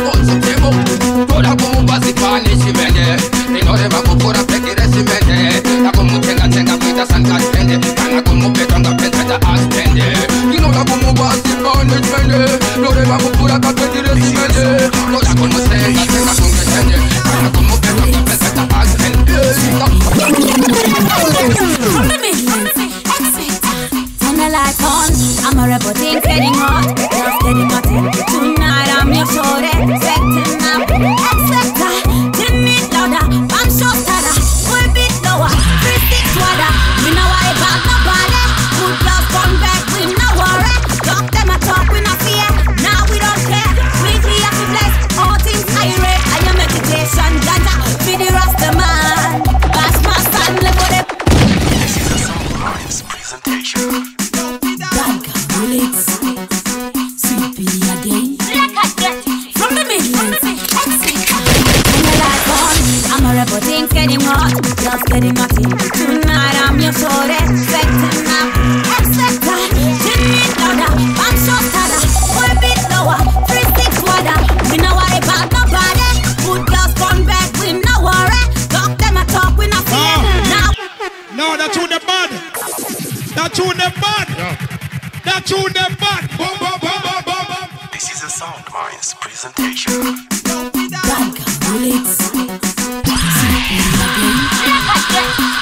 bolso temo. Toda como base pane chimene. Inoreva kupura peki resimene. Na como tenga kuita sanka spende. Kana como petanga petata aspende. Inora como base pane chimene. Inoreva kupura peki resimene. Toda como tenga kuita spende. Kana como petanga petata aspende. From the millions, turn the lights on. I'm a rebel thing getting hot. Just getting hot. Tonight I'm your shorty. Expecting now. X-Fecta. Turn it louder. I'm so tired. Pull a bit lower. 3-6 wider. We know I got nobody. Good girls come back. We no worry. Talk them a talk. We no fear. Now we don't care. We have to bless. All things I rate. I am meditation. Ganja. Feed the Rasta man. Bash my son. Live for them. This is a Soundlines presentation. Sweet Beey again. From the millions, turn the lights on. I'm a rebel, things getting hot. Just getting hot. Tonight I'm your shorty. Expecting now. X-Fecta. Turn it louder. I'm so tired. Pull a bit lower. 3-6 wider. We know I about nobody. Good girls come back. We no worry. Talk them a talk. We no fear. Now. No, that's who the bad. That's who the bad. That's who the bad. This is a Soundlines presentation.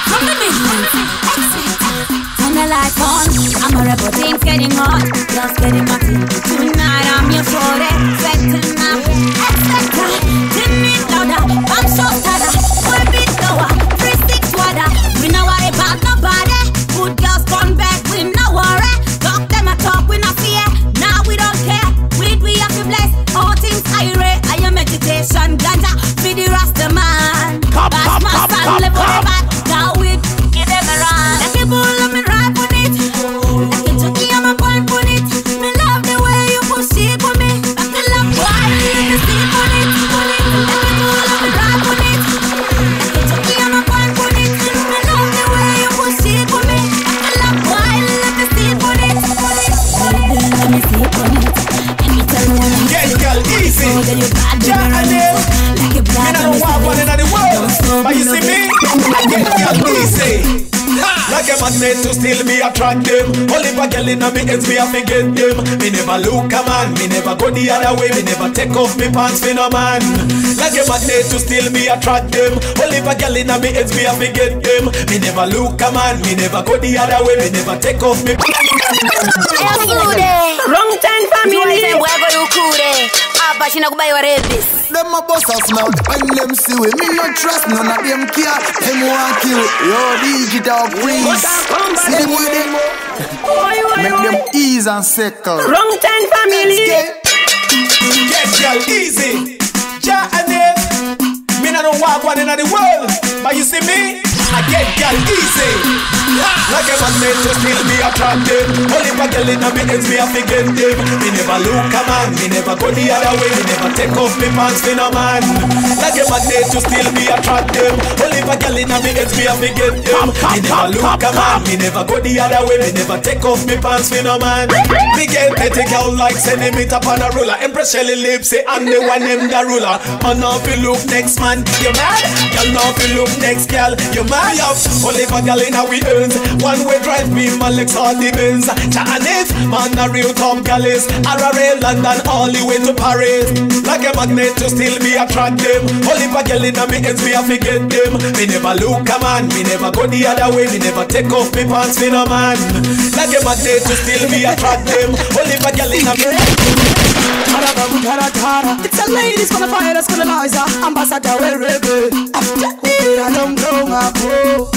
From the millions, turn the lights on. I'm a rebel, things getting hot. Just getting hot. Tonight I'm your shorty. Expecting now. X-Fecta. Turn it louder. I'm so tired. Pull a bit lower. 3-6 wider. We know I about nobody. Good girls come back. We no worry. Talk them a talk. We no fear. Now we don't care. We have to bless. All things I rate. I am meditation. Ganja. Feed the Rasta man. Bash my son. Live for the bad. Now we give them a run. Like a bull, let me ride on it. Like a turkey, I'm a point on it. Me love the way you push it for me. Like a love wild, let me sleep on it. Like a bull, let me ride on it. Like a turkey, I'm a point on it. Me love the way you push it for me. Like a love wild, let me sleep on it. Let me sleep on it. And you tell me when I'm Yes, girl, easy. Jah Hanief. like a Me black not know one in the world, but you see me, I get girl easy. Like a magnet to steal me, attract them. Only for girl in my ends, me I forget them. Me never look a man, me never go the other way. Me never take off me pants for no man. Like a magnet to steal me, attract them. Only for girl in my ends, me I forget them. Me never look a man, me never go the other way. Me never take off me. Wrong time family. Wherever you could but you know go buy your this. Them a bust us mouth when them see we. Me not trust none of them care. Them want kill. Yo, digital freeze. See them with them. Make them ease and settle. Wrong time family. Yes, girl, easy. Jah Hanief. Me not know one in the world, but you see me, I get girl easy. Like a magnet to steal me, attract them. Only for girl in my ends, me I forget them. Me never look a man, me never go the other way. Me never take off me pants for no man. Like a magnet to steal me, attract them. Only for girl in my ends, me I forget them. Me never look a man, me never go the other way. Me never take off me pants for no man. Me get petty girl like sending me top on a ruler. Empress Shelly lips say I'm the one them the ruler. Man now if you look next man, you mad? Girl now if you look next girl, you mad? Only for girl in our we earns. One way drive me, my legs all the bins. Jah Hanief, man a real top galleys. RRA London all the way to Paris. Like a magnet to steal me, attract them. Only for girl in me ends, me I forget them. Me never look a man, me never go the other way. Me never take off me pants for no man. Like a magnet to steal me, attract them. Only for girl in me. It's a ladies gonna fire us, colonizer. Ambassador, well, rebel. After me, I don't know my bro.